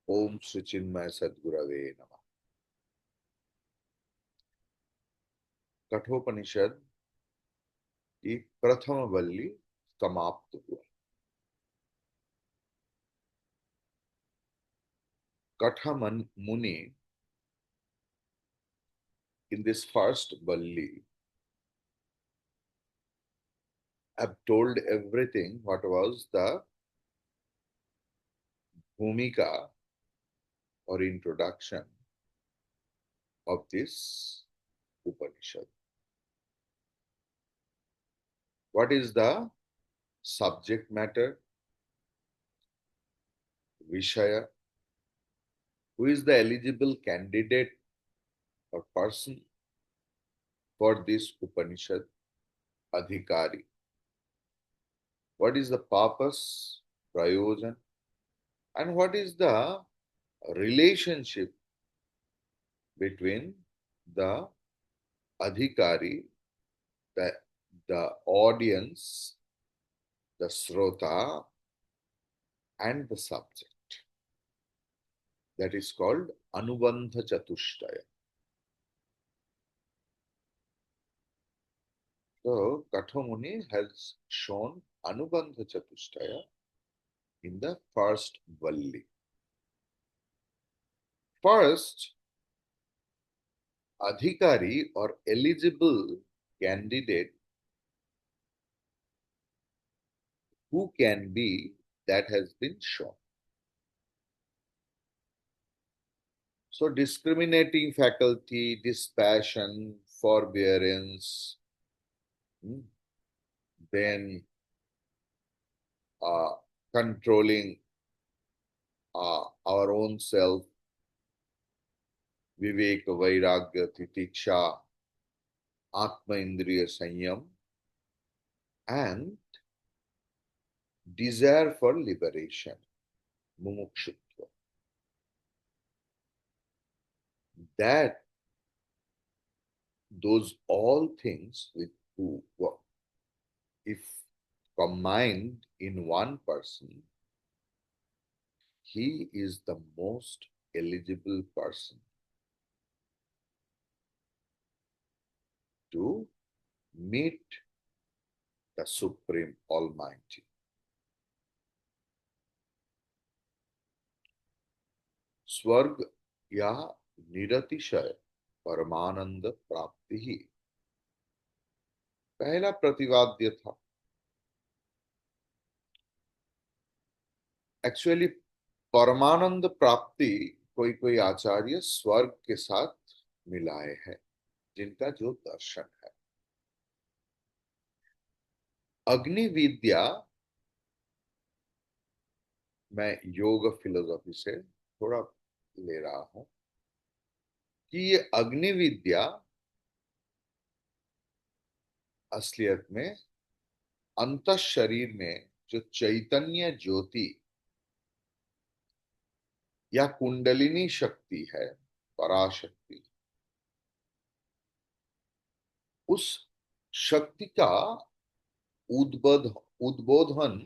ओम श्री चिन्मय सद्गुरवे नमः। कठोपनिषद की प्रथम वल्ली समाप्त हुआ। Katha Muni, in this first Valli, have told everything what was the bhumika or introduction of this Upanishad. What is the subject matter, Vishaya, who is the eligible candidate or person for this Upanishad, Adhikari. What is the purpose, Prayojan, and what is the relationship between the adhikari, the, the audience, the srota, and the subject. That is called Anubandha Chatushtaya. So, Kathamuni has shown Anubandha Chatushtaya in the first Valli. First, adhikari or eligible candidate who can be, that has been shown. So, discriminating faculty, dispassion, forbearance, then uh, controlling our own self, vivek, vairagya, titiksha, atma indriya sanyam, and desire for liberation, mumukshutva. That those all things with who, if combined in one person, he is the most eligible person to meet the Supreme Almighty. स्वर्ग या निरतिशय परमानंद प्राप्ति ही पहला प्रतिवाद्य था. Actually परमानंद प्राप्ति कोई कोई आचार्य स्वर्ग के साथ मिलाए हैं, जिनका जो दर्शन है. अग्नि विद्या, मैं योग फिलोसॉफी से थोड़ा ले रहा हूं कि ये अग्नि विद्या असलियत में अंत शरीर में जो चैतन्य ज्योति या कुंडलिनी शक्ति है, पराशक्ति, उस शक्ति का उद्बोधन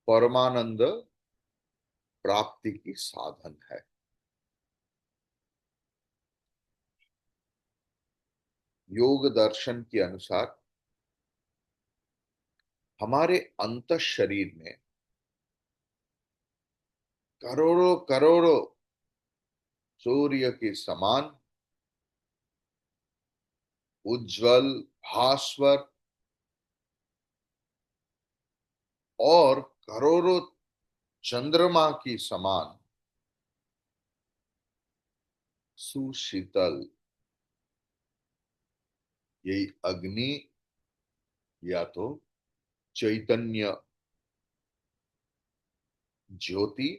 परमानंद प्राप्ति की साधन है. योग दर्शन के अनुसार हमारे अंत शरीर में करोड़ों करोड़ों सूर्य के समान उज्जवल, भास्वर और करोड़ों चंद्रमा की समान सुशीतल यही अग्नि या तो चैतन्य ज्योति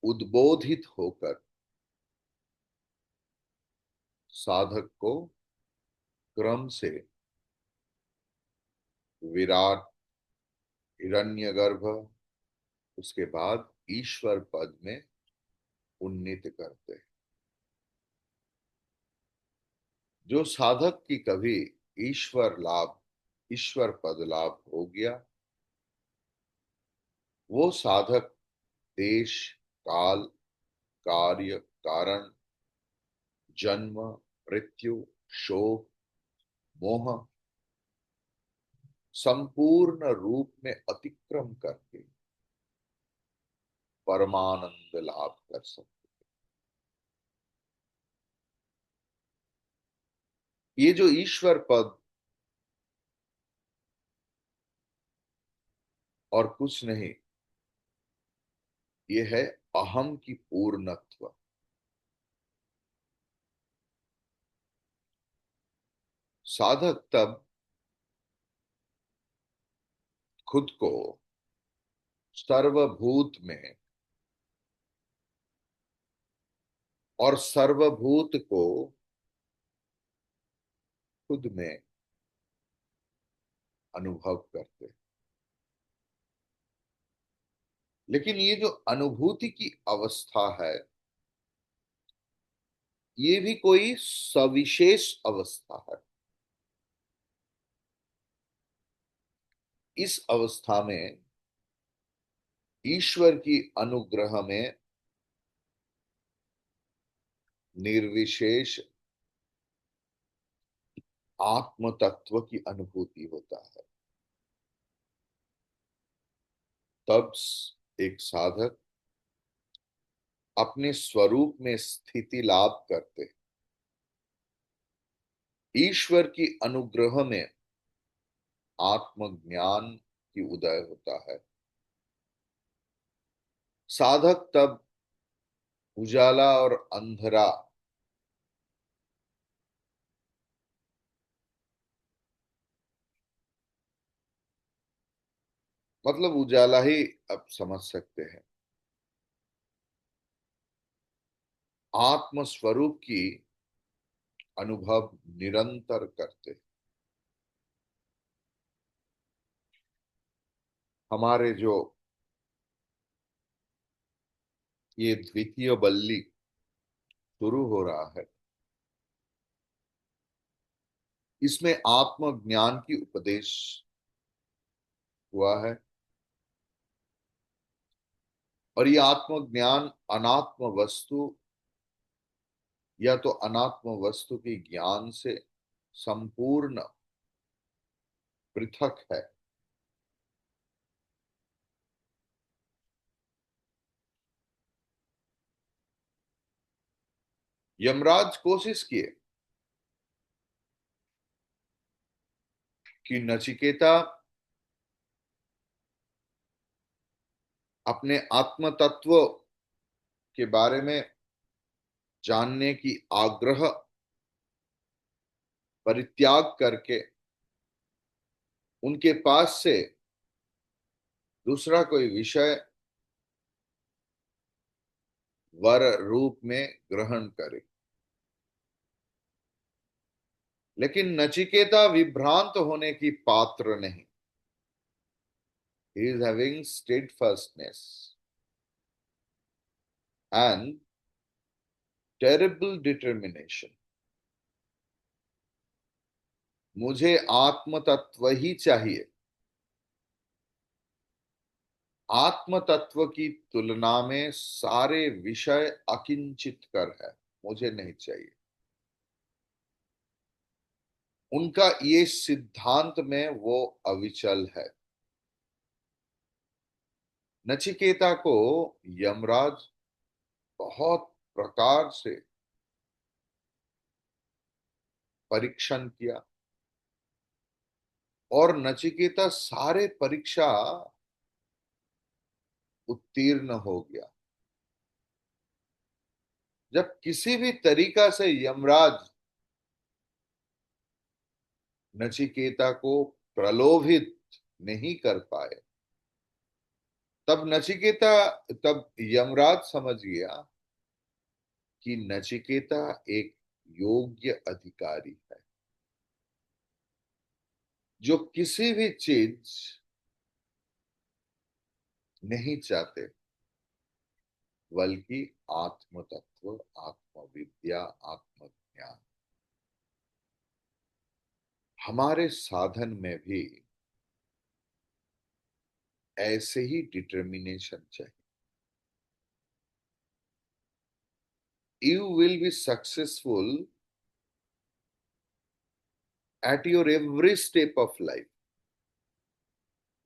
उद्बोधित होकर साधक को क्रम से विराट, हिरण्यगर्भ, उसके बाद ईश्वर पद में उन्नीत करते हैं. जो साधक की कभी ईश्वर पद लाभ हो गया, वो साधक देश, काल, कार्य, कारण, जन्म, मृत्यु, शोक, मोह संपूर्ण रूप में अतिक्रम करके परमानंद लाभ कर सकते। ये जो ईश्वर पद और कुछ नहीं, ये है अहम की पूर्णत्व। साधक तब खुद को सर्वभूत में और सर्वभूत को खुद में अनुभव करते। लेकिन ये जो अनुभूति की अवस्था है, ये भी कोई सविशेष अवस्था है। इस अवस्था में ईश्वर की अनुग्रह में निर्विशेष आत्म तत्व की अनुभूति होता है। तब एक साधक अपने स्वरूप में स्थिति लाभ करते, ईश्वर की अनुग्रह में आत्मज्ञान की उदय होता है। साधक तब उजाला और अंधेरा, मतलब उजाला ही अब समझ सकते हैं, आत्म स्वरूप की अनुभव निरंतर करते। हमारे जो ये द्वितीय बल्ली शुरू हो रहा है, इसमें आत्मज्ञान की उपदेश हुआ है। और ये आत्मज्ञान अनात्म वस्तु या तो अनात्म वस्तु के ज्ञान से संपूर्ण पृथक है। यमराज कोशिश किए कि नचिकेता अपने आत्म तत्व के बारे में जानने की आग्रह परित्याग करके उनके पास से दूसरा कोई विषय वर रूप में ग्रहण करे। लेकिन नचिकेता विभ्रांत होने की पात्र नहीं। He is having steadfastness and terrible determination. मुझे आत्म तत्व ही चाहिए। आत्म तत्व की तुलना में सारे विषय अकिंचित कर है, मुझे नहीं चाहिए। उनका ये सिद्धांत में वो अविचल है। नचिकेता को यमराज बहुत प्रकार से परीक्षण किया और नचिकेता सारे परीक्षा उत्तीर्ण हो गया। जब किसी भी तरीका से यमराज नचिकेता को प्रलोभित नहीं कर पाए, तब यमराज समझ गया कि नचिकेता एक योग्य अधिकारी है, जो किसी भी चीज नहीं चाहते बल्कि आत्म तत्व, आत्मविद्या, आत्मज्ञान। हमारे साधन में भी ऐसे ही डिटर्मिनेशन चाहिए। You will be successful at your every step of life.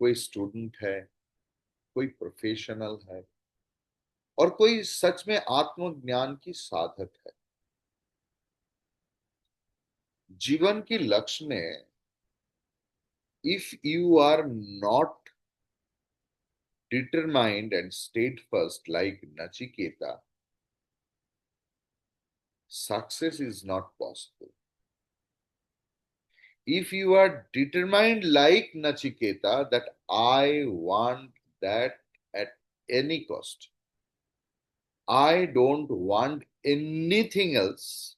कोई स्टूडेंट है, कोई प्रोफेशनल है, और कोई सच में आत्मज्ञान की साधक है। जीवन की लक्ष्य में if you are not determined and steadfast like Nachiketa, success is not possible. If you are determined like Nachiketa, that I want that at any cost, I don't want anything else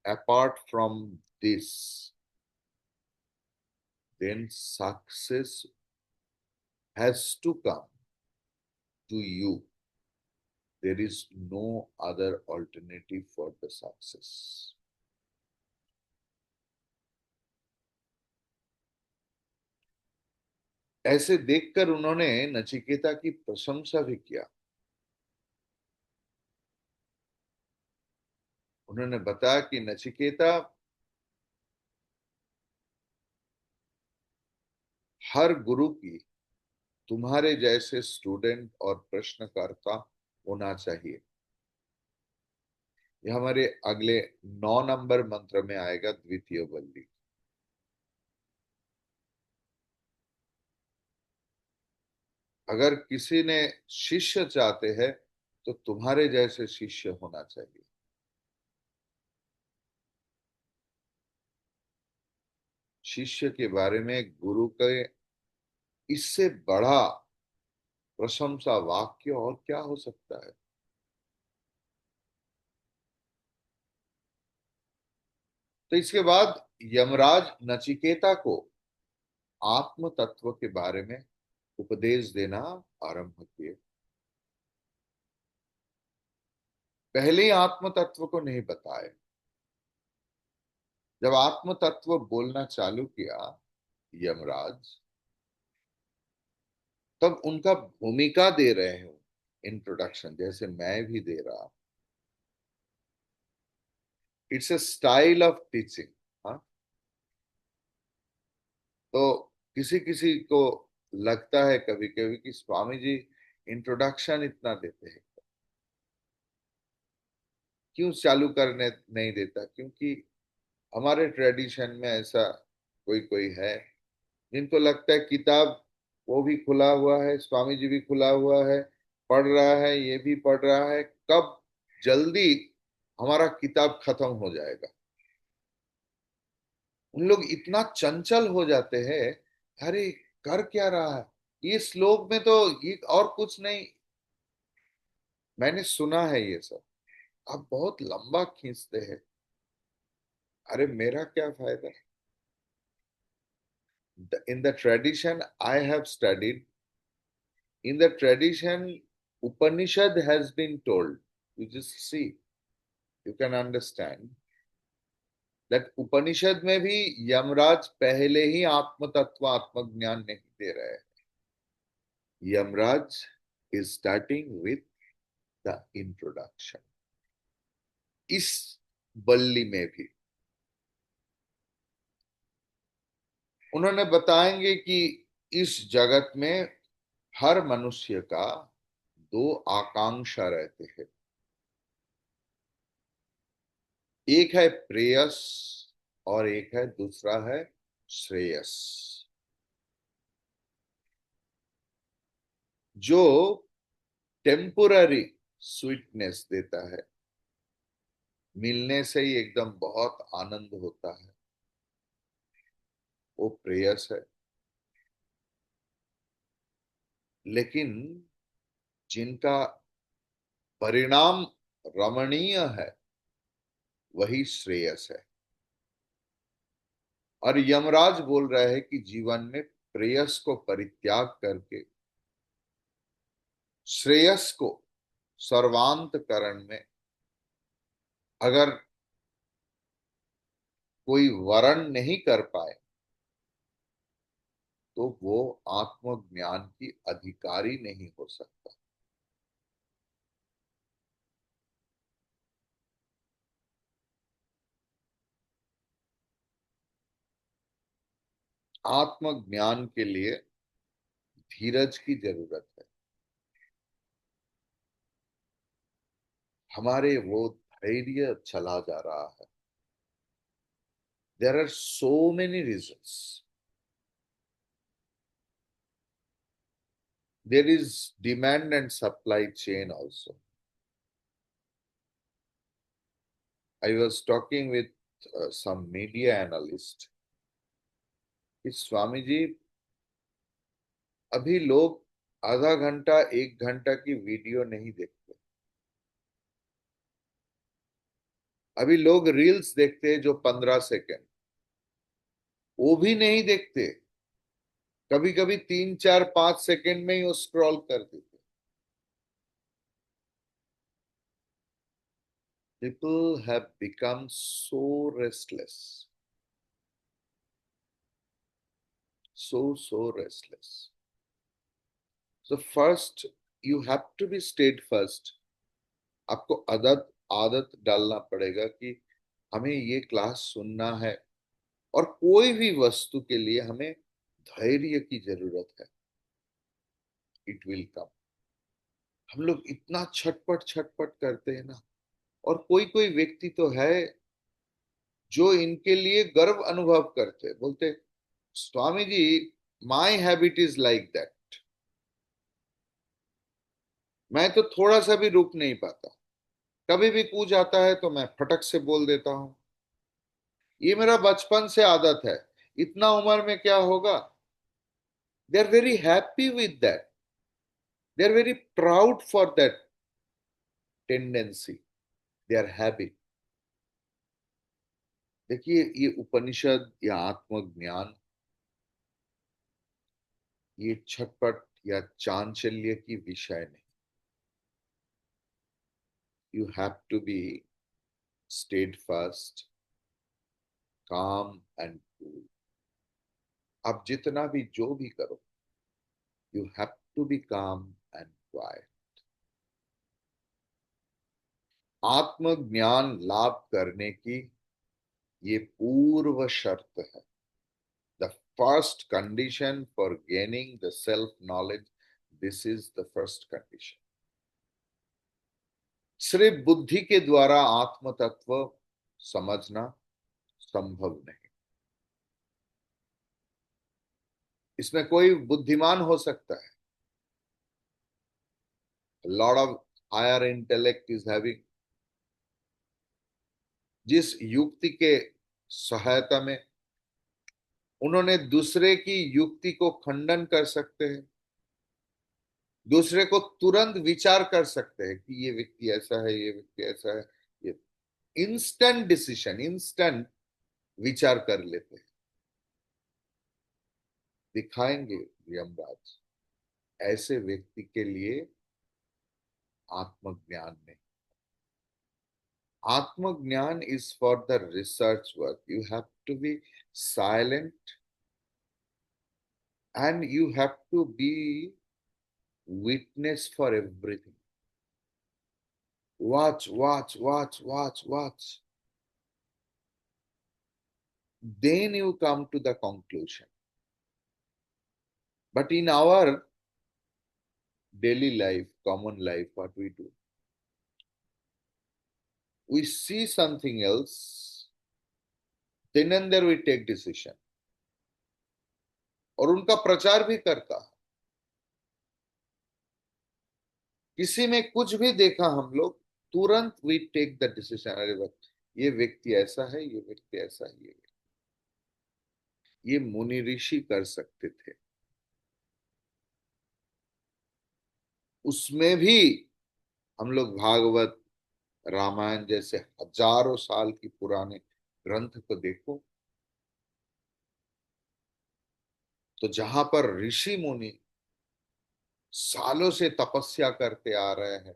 apart from this, then success has to come to you. There is no other alternative for the success. ऐसे देखकर उन्होंने नचिकेता की प्रशंसा भी किया। उन्होंने बताया कि नचिकेता, हर गुरु की तुम्हारे जैसे स्टूडेंट और प्रश्नकर्ता होना चाहिए। यह हमारे अगले 9 नंबर मंत्र में आएगा, द्वितीय वल्ली। अगर किसी ने शिष्य चाहते हैं तो तुम्हारे जैसे शिष्य होना चाहिए। शिष्य के बारे में गुरु के इससे बड़ा प्रशंसा वाक्य और क्या हो सकता है। तो इसके बाद यमराज नचिकेता को आत्म तत्व के बारे में उपदेश देना आरंभ किए। पहले ही आत्म तत्व को नहीं बताए। जब आत्म तत्व बोलना चालू किया यमराज, तब उनका भूमिका दे रहे हो इंट्रोडक्शन, जैसे मैं भी दे रहा। It's a style of teaching. हाँ, तो किसी किसी को लगता है कभी कभी कि स्वामी जी इंट्रोडक्शन इतना देते हैं, क्यों चालू करने नहीं देता। क्योंकि हमारे ट्रेडिशन में ऐसा कोई कोई है जिनको लगता है किताब वो भी खुला हुआ है, स्वामी जी भी खुला हुआ है, पढ़ रहा है, ये भी पढ़ रहा है, कब जल्दी हमारा किताब खत्म हो जाएगा। उन लोग इतना चंचल हो जाते हैं, अरे कर क्या रहा है, ये श्लोक में तो ये और कुछ नहीं। मैंने सुना है ये सब, आप बहुत लंबा खींचते हैं। अरे मेरा क्या फायदा। In the tradition I have studied, in the tradition Upanishad has been told, you just see, you can understand that Upanishad में भी यमराज पहले ही आत्म तत्व आत्मज्ञान नहीं दे रहे हैं। Yamraj is starting with the introduction। इस बल्ली में भी उन्होंने बताएंगे कि इस जगत में हर मनुष्य का दो आकांक्षा रहते हैं। एक है प्रेयस और एक है दूसरा है श्रेयस। जो टेम्पोररी स्वीटनेस देता है, मिलने से ही एकदम बहुत आनंद होता है, वो प्रेयस है। लेकिन जिनका परिणाम रमणीय है वही श्रेयस है। और यमराज बोल रहे हैं कि जीवन में प्रेयस को परित्याग करके श्रेयस को सर्वांतकरण में, अगर कोई वर्ण नहीं कर पाए तो वो आत्मज्ञान की अधिकारी नहीं हो सकता। आत्मज्ञान के लिए धीरज की जरूरत है। हमारे वो धैर्य चला जा रहा है। There are so many reasons. There is demand and supply chain also. I was talking with some media analyst कि स्वामी जी, अभी लोग आधा घंटा 1 घंटा की वीडियो नहीं देखते। अभी लोग रील्स देखते हैं जो 15 सेकेंड, वो भी नहीं देखते। कभी कभी 3 4 5 सेकेंड में ही वो स्क्रॉल कर देते। People have become so restless, so restless. So first you have to be steadfast. आपको आदत आदत डालना पड़ेगा कि हमें ये क्लास सुनना है, और कोई भी वस्तु के लिए हमें धैर्य की जरूरत है। It will come. हम लोग इतना छटपट छटपट करते हैं ना। और कोई कोई व्यक्ति तो है जो इनके लिए गर्व अनुभव करते, बोलते Swami ji, my habit is like that. मैं तो थोड़ा सा भी रुक नहीं पाता। कभी भी पूछ आता है तो मैं फटक से बोल देता हूं। ये मेरा बचपन से आदत है। इतना उम्र में क्या होगा। They are very happy with that. They are very proud for that tendency, their habit. देखिए, ये उपनिषद या आत्मज्ञान, ये छटपट या चांचल्य की विषय नहीं। You have to be steadfast, calm and cool. आप जितना भी जो भी करो, you have to be calm and quiet. आत्मज्ञान लाभ करने की ये पूर्व शर्त है। The first condition for gaining the self knowledge, this is the first condition. सिर्फ बुद्धि के द्वारा आत्म तत्व समझना संभव नहीं। इसमें कोई बुद्धिमान हो सकता है। Lord of higher intellect is having, जिस युक्ति के सहायता में उन्होंने दूसरे की युक्ति को खंडन कर सकते हैं, दूसरे को तुरंत विचार कर सकते हैं कि ये व्यक्ति ऐसा है, ये व्यक्ति ऐसा है। ये इंस्टेंट डिसीजन, इंस्टेंट विचार कर लेते हैं। दिखाएंगे यमराज, ऐसे व्यक्ति के लिए आत्मज्ञान नहीं। आत्मज्ञान is for the research work. You have to be silent and you have to be witness for everything. Watch, watch, watch, watch, watch. Then you come to the conclusion. But in our daily life, common life, what we do, we see something else, then and there we take decision. और उनका प्रचार भी करता है। किसी में कुछ भी देखा हम लोग, तुरंत वी टेक द डिसीजन। अरे वक्त, ये व्यक्ति ऐसा है, ये व्यक्ति ऐसा है, ये मुनि ऋषि कर सकते थे। उसमें भी हम लोग भागवत, रामायण जैसे हजारों साल की पुराने ग्रंथ को देखो, तो जहां पर ऋषि मुनि सालों से तपस्या करते आ रहे हैं,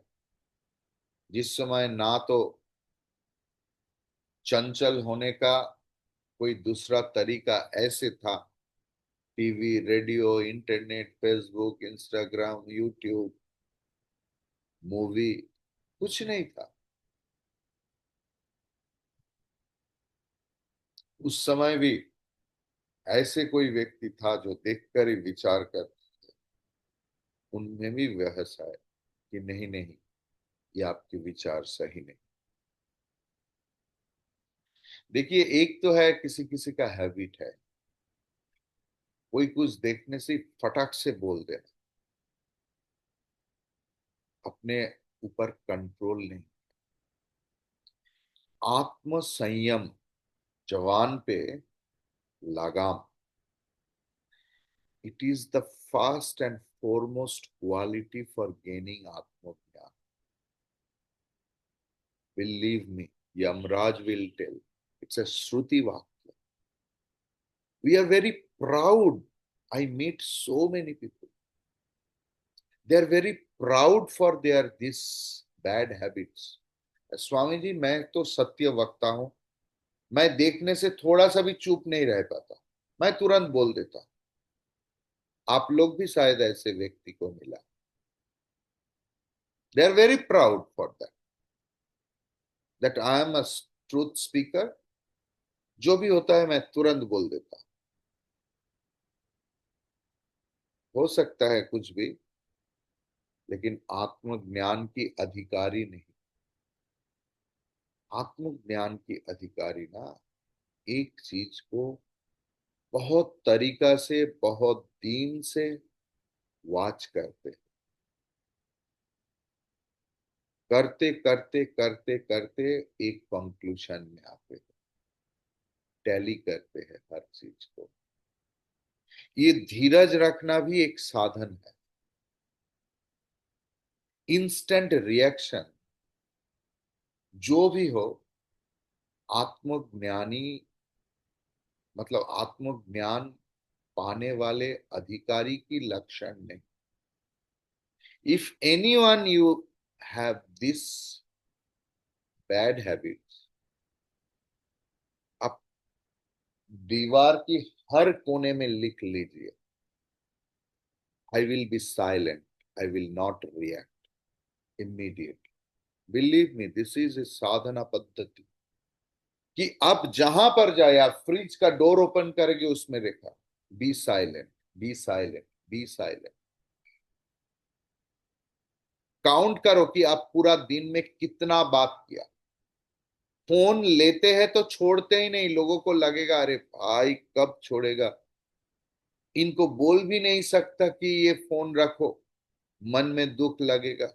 जिस समय ना तो चंचल होने का कोई दूसरा तरीका ऐसे था, TV, radio, internet, Facebook, Instagram, YouTube, movie, कुछ नहीं था। उस समय भी ऐसे कोई व्यक्ति था जो देखकर ही विचार कर, उनमें भी बहस आए कि नहीं नहीं, ये आपके विचार सही नहीं। देखिए, एक तो है किसी किसी का हैबिट है, कोई कुछ देखने से फटाक से बोल देना, अपने ऊपर कंट्रोल नहीं। आत्म संयम, जवान पे लगाम, it is the first and foremost quality for gaining atmagyan. Believe me, Yamraj will tell. It's a Shruti Vakya. We are very proud. I meet so many people. They are very proud for their this bad habits. Swami ji, मैं तो सत्य वक्ता हूं, मैं देखने से थोड़ा सा भी चुप नहीं रह पाता, मैं तुरंत बोल देता। आप लोग भी शायद ऐसे व्यक्ति को मिला। They are very proud for that I am a truth speaker. जो भी होता है मैं तुरंत बोल देता। हो सकता है कुछ भी, लेकिन आत्मज्ञान की अधिकारी नहीं। आत्मज्ञान की अधिकारी ना एक चीज को बहुत तरीका से, बहुत दीन से वॉच करते, करते करते करते करते एक कंक्लूजन में आते हैं, टैली करते हैं हर चीज को। ये धीरज रखना भी एक साधन है। इंस्टेंट रिएक्शन जो भी हो, आत्मज्ञानी मतलब आत्मज्ञान पाने वाले अधिकारी की लक्षण नहीं। If any one you have this bad habits, आप दीवार की हर कोने में लिख लीजिए, I will be silent, I will not react immediate. Believe me, this is a साधना पद्धति कि आप जहां पर जाए, आप फ्रिज का डोर ओपन करेंगे, उसमें लिखा be silent, be silent, be silent. Count करो कि आप पूरा दिन में कितना बात किया। फोन लेते हैं तो छोड़ते ही नहीं, लोगों को लगेगा अरे भाई कब छोड़ेगा, इनको बोल भी नहीं सकता कि ये फोन रखो, मन में दुख लगेगा।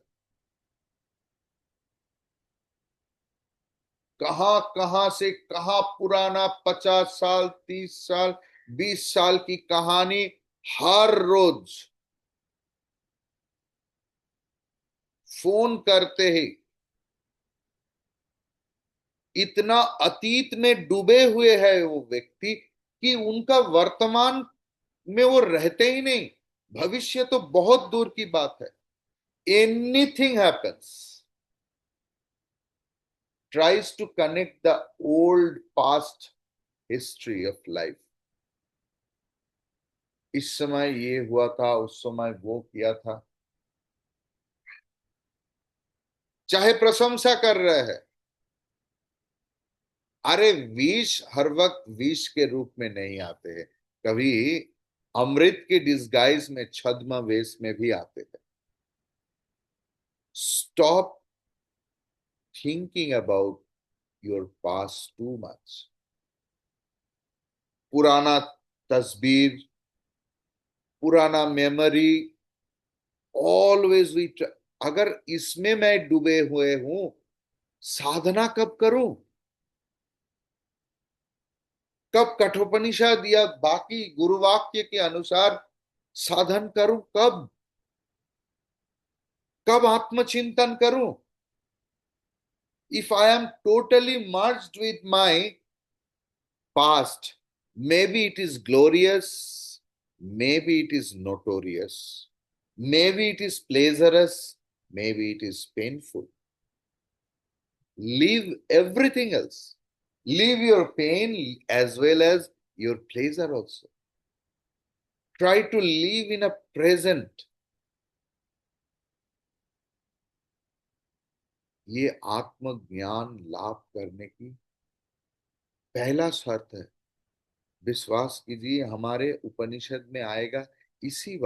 कहां कहां से कहां पुराना 50 साल, 30 साल, 20 साल की कहानी हर रोज फोन करते ही इतना अतीत में डूबे हुए है वो व्यक्ति कि उनका वर्तमान में वो रहते ही नहीं। भविष्य तो बहुत दूर की बात है। Anything happens, tries to connect the old past history of life। इस समय ये हुआ था, उस समय वो किया था, चाहे प्रशंसा कर रहे हैं। अरे विष हर वक्त विष के रूप में नहीं आते हैं, कभी अमृत के डिस्गाइज में, छद्म वेश में भी आते हैं। Stop thinking about your past too much. पुराना तस्वीर, पुराना मेमोरी, ऑलवेज वी, अगर इसमें मैं डूबे हुए हूं, साधना कब करूं? कब कठोपनिषद या बाकी गुरुवाक्य के अनुसार साधन करूं? कब कब आत्मचिंतन करूं? If I am totally merged with my past, maybe it is glorious, maybe it is notorious, maybe it is pleasurous, maybe it is painful. Leave everything else. Leave your pain as well as your pleasure also. Try to live in a present. ये आत्मज्ञान लाभ करने की पहला शर्त है। विश्वास कीजिए, हमारे उपनिषद में आएगा इसी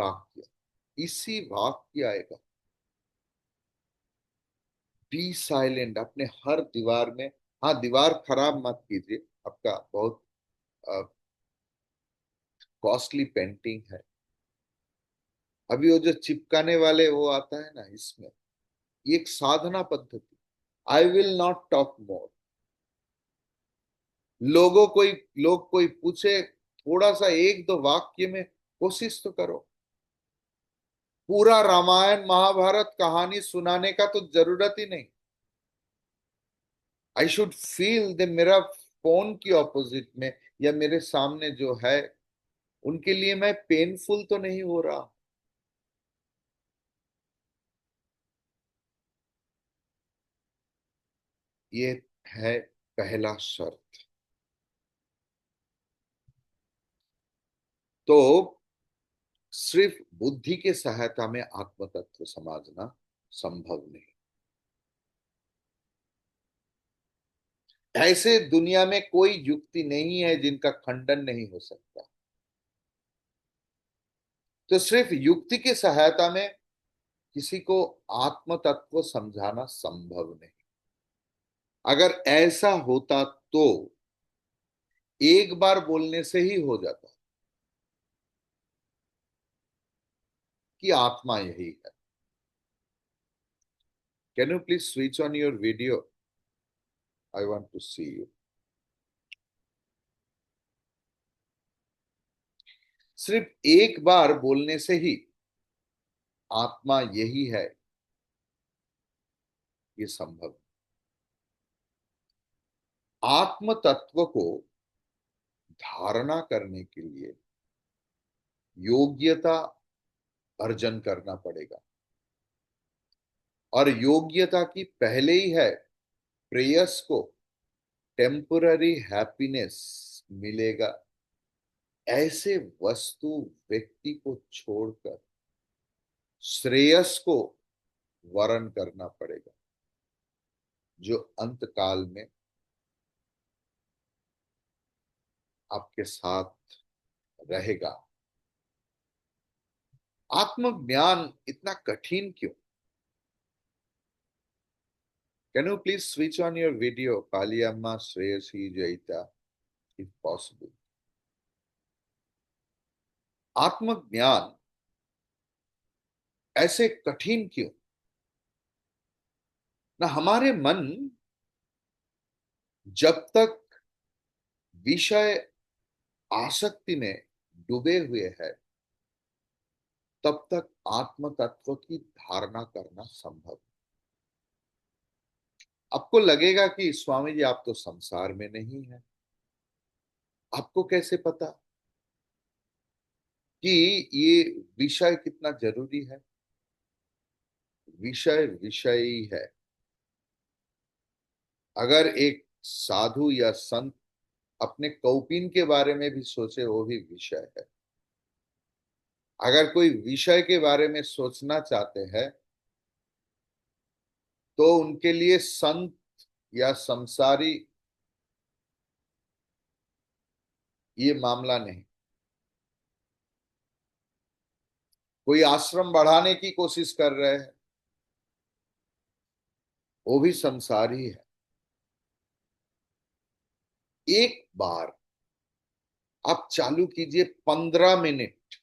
वाक्य आएगा, बी साइलेंट। अपने हर दीवार में, हाँ दीवार खराब मत कीजिए, आपका बहुत कॉस्टली पेंटिंग है, अभी वो जो चिपकाने वाले वो आता है ना, इसमें ये एक साधना पद्धति। आई विल नॉट टॉक मोर। लोग कोई पूछे, थोड़ा सा एक दो वाक्य में कोशिश तो करो। पूरा रामायण महाभारत कहानी सुनाने का तो जरूरत ही नहीं। आई शुड फील द मेरा फोन की ऑपोजिट में या मेरे सामने जो है, उनके लिए मैं पेनफुल तो नहीं हो रहा। ये है पहला शर्त। तो सिर्फ बुद्धि के सहायता में आत्म तत्व समझना संभव नहीं। ऐसे दुनिया में कोई युक्ति नहीं है जिनका खंडन नहीं हो सकता। तो सिर्फ युक्ति की सहायता में किसी को आत्म तत्व समझाना संभव नहीं। अगर ऐसा होता तो एक बार बोलने से ही हो जाता कि आत्मा यही है। Can you please switch on your video? I want to see you. सिर्फ एक बार बोलने से ही आत्मा यही है, ये संभव। आत्म तत्व को धारणा करने के लिए योग्यता अर्जन करना पड़ेगा, और योग्यता की पहले ही है प्रेयस को टेम्पररी हैप्पीनेस मिलेगा, ऐसे वस्तु व्यक्ति को छोड़कर श्रेयस को वर्ण करना पड़ेगा, जो अंत काल में आपके साथ रहेगा। आत्मज्ञान इतना कठिन क्यों? Can you please switch on your video? Kaliyamma Shreyasi Jayita, if possible. आत्मज्ञान ऐसे कठिन क्यों? ना हमारे मन जब तक विषय आसक्ति में डूबे हुए है, तब तक आत्म तत्व की धारणा करना संभव। आपको लगेगा कि स्वामी जी आप तो संसार में नहीं है। आपको कैसे पता कि ये विषय कितना जरूरी है? विषय विषय ही है। अगर एक साधु या संत अपने कौपीन के बारे में भी सोचे, वो भी विषय है। अगर कोई विषय के बारे में सोचना चाहते हैं, तो उनके लिए संत या संसारी ये मामला नहीं। कोई आश्रम बढ़ाने की कोशिश कर रहे हैं, वो भी संसारी है। एक बार आप चालू कीजिए 15 मिनट,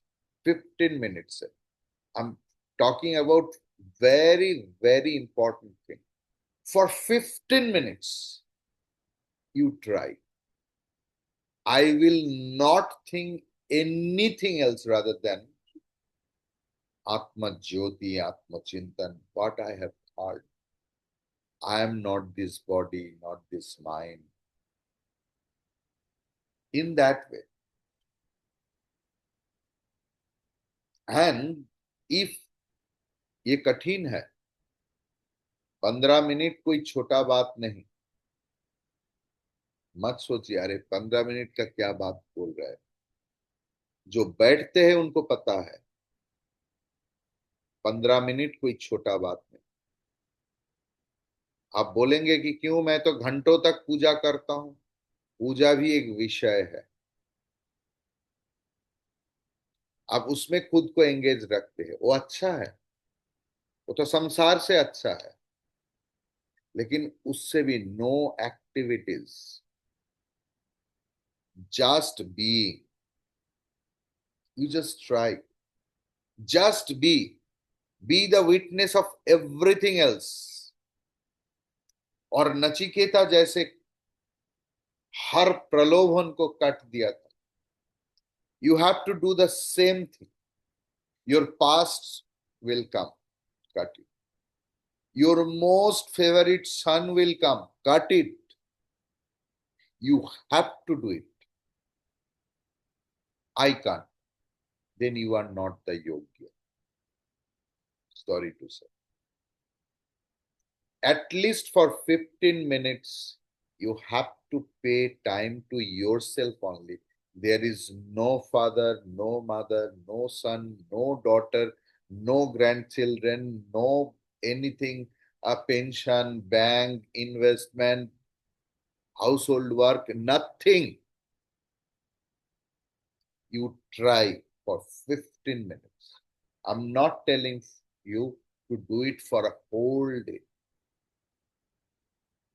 15 मिनट से। I am talking about very very important thing. For 15 minutes you try. I will not think anything else rather than Atma Jyoti, Atma Chintan, what I have heard. I am not this body, not this mind. In that way. And if ये कठिन है, 15 minute कोई छोटा बात नहीं। मत सोचिए अरे 15 मिनट का क्या बात बोल रहा है। जो बैठते हैं उनको पता है 15 मिनट कोई छोटा बात नहीं। आप बोलेंगे कि क्यों, मैं तो घंटों तक पूजा करता हूं। पूजा भी एक विषय है, आप उसमें खुद को एंगेज रखते हैं, वो अच्छा है, वो तो संसार से अच्छा है। लेकिन उससे भी no activities, just being, you just try, just be the witness of everything else. और नचिकेता जैसे हर प्रलोभन को काट दिया था। You have to do the same thing. Your past will come, cut it. Your most favourite son will come, cut it. You have to do it. I can't, then you are not the yogya. Sorry to say. At least for 15 minutes, you have to pay time to yourself only. There is no father, no mother, no son, no daughter, no grandchildren, no anything, a pension, bank, investment, household work, nothing. You try for 15 minutes. I'm not telling you to do it for a whole day.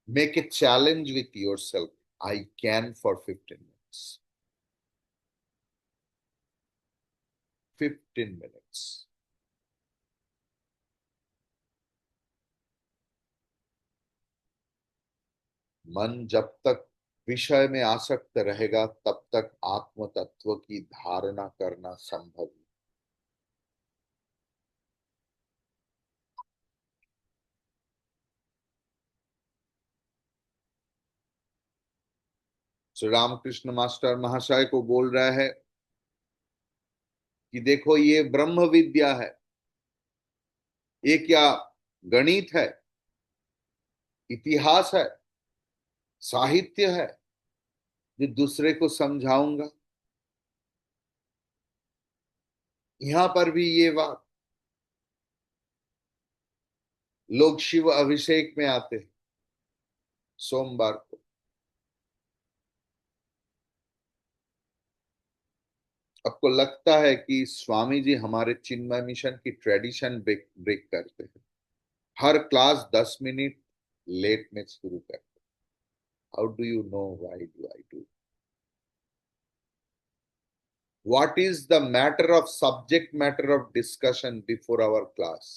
Make a challenge with yourself. I can for 15 minutes. 15 minutes. मन जब तक विषय में आसक्त रहेगा तब तक आत्म तत्व की धारणा करना संभव नहीं। श्री रामकृष्ण मास्टर महाशय को बोल रहा है कि देखो ये ब्रह्म विद्या है, ये क्या गणित है, इतिहास है, साहित्य है जो दूसरे को समझाऊंगा। यहां पर भी ये बात, लोग शिव अभिषेक में आते हैं सोमवार को। आपको लगता है कि स्वामी जी हमारे चिन्मय मिशन की ट्रेडिशन ब्रेक ब्रेक करते हैं? हर क्लास 10 मिनट लेट में शुरू करते हैं। How do you know why do I do? What is the matter of subject matter of discussion before our class?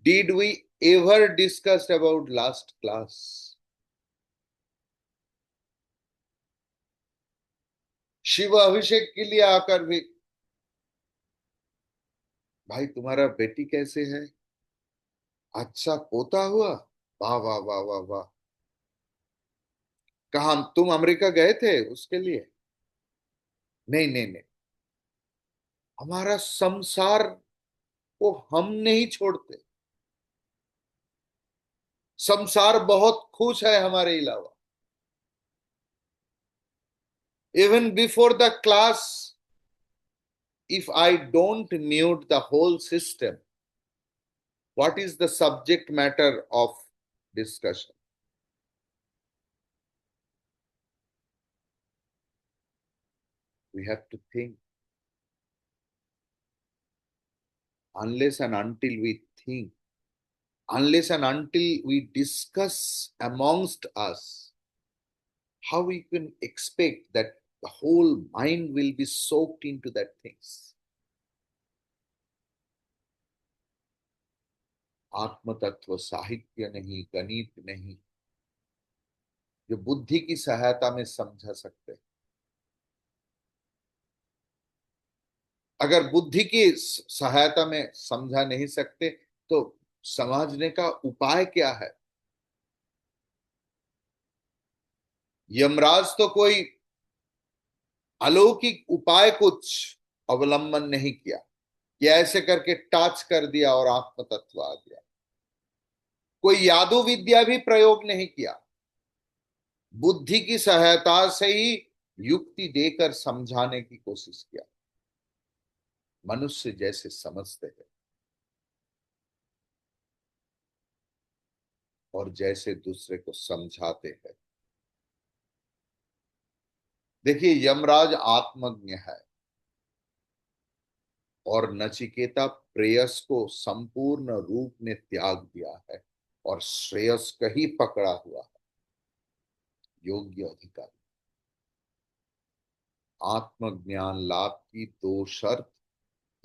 Did we ever discuss about last class? Shiv अभिषेक के लिए आकर भी, भाई तुम्हारा बेटी कैसे है, अच्छा पोता हुआ, वाह वाह वाह वाह वाह। कहा तुम अमेरिका गए थे उसके लिए? नहीं नहीं नहीं, हमारा संसार को हम नहीं छोड़ते। संसार बहुत खुश है हमारे अलावा। Even before the class, if I don't mute the whole system, what is the subject matter of discussion? We have to think. Unless and until we think, unless and until we discuss amongst us, how we can expect that the whole mind will be soaked into that things? आत्म तत्व साहित्य नहीं, गणित नहीं, जो बुद्धि की सहायता में समझा सकते हैं। अगर बुद्धि की सहायता में समझा नहीं सकते तो समझने का उपाय क्या है? यमराज तो कोई अलौकिक उपाय कुछ अवलंबन नहीं किया कि ऐसे करके टच कर दिया और आत्म तत्व आ गया। कोई यादू विद्या भी प्रयोग नहीं किया। बुद्धि की सहायता से ही युक्ति देकर समझाने की कोशिश किया। मनुष्य जैसे समझते हैं और जैसे दूसरे को समझाते हैं। देखिए, यमराज आत्मज्ञ है और नचिकेता प्रेयस को संपूर्ण रूप में त्याग दिया है और श्रेयस का ही पकड़ा हुआ है, योग्य अधिकारी। आत्मज्ञान लाभ की दो शर्त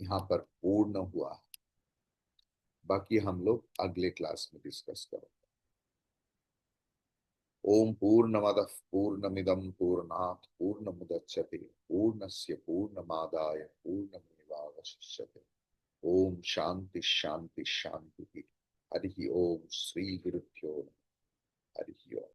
यहाँ पर पूर्ण हुआ है। बाकी हम लोग अगले क्लास में डिस्कस करेंगे। ओम पूर्णमदः पूर्णमिदं पूर्णात् पूर्णमुदच्यते पूर्णस्य पूर्णमादाय पूर्णमेवावशिष्यते। ओम शांति शांति शांति। हरि ओम। श्री गुरुभ्यो नमः। हरि ओम।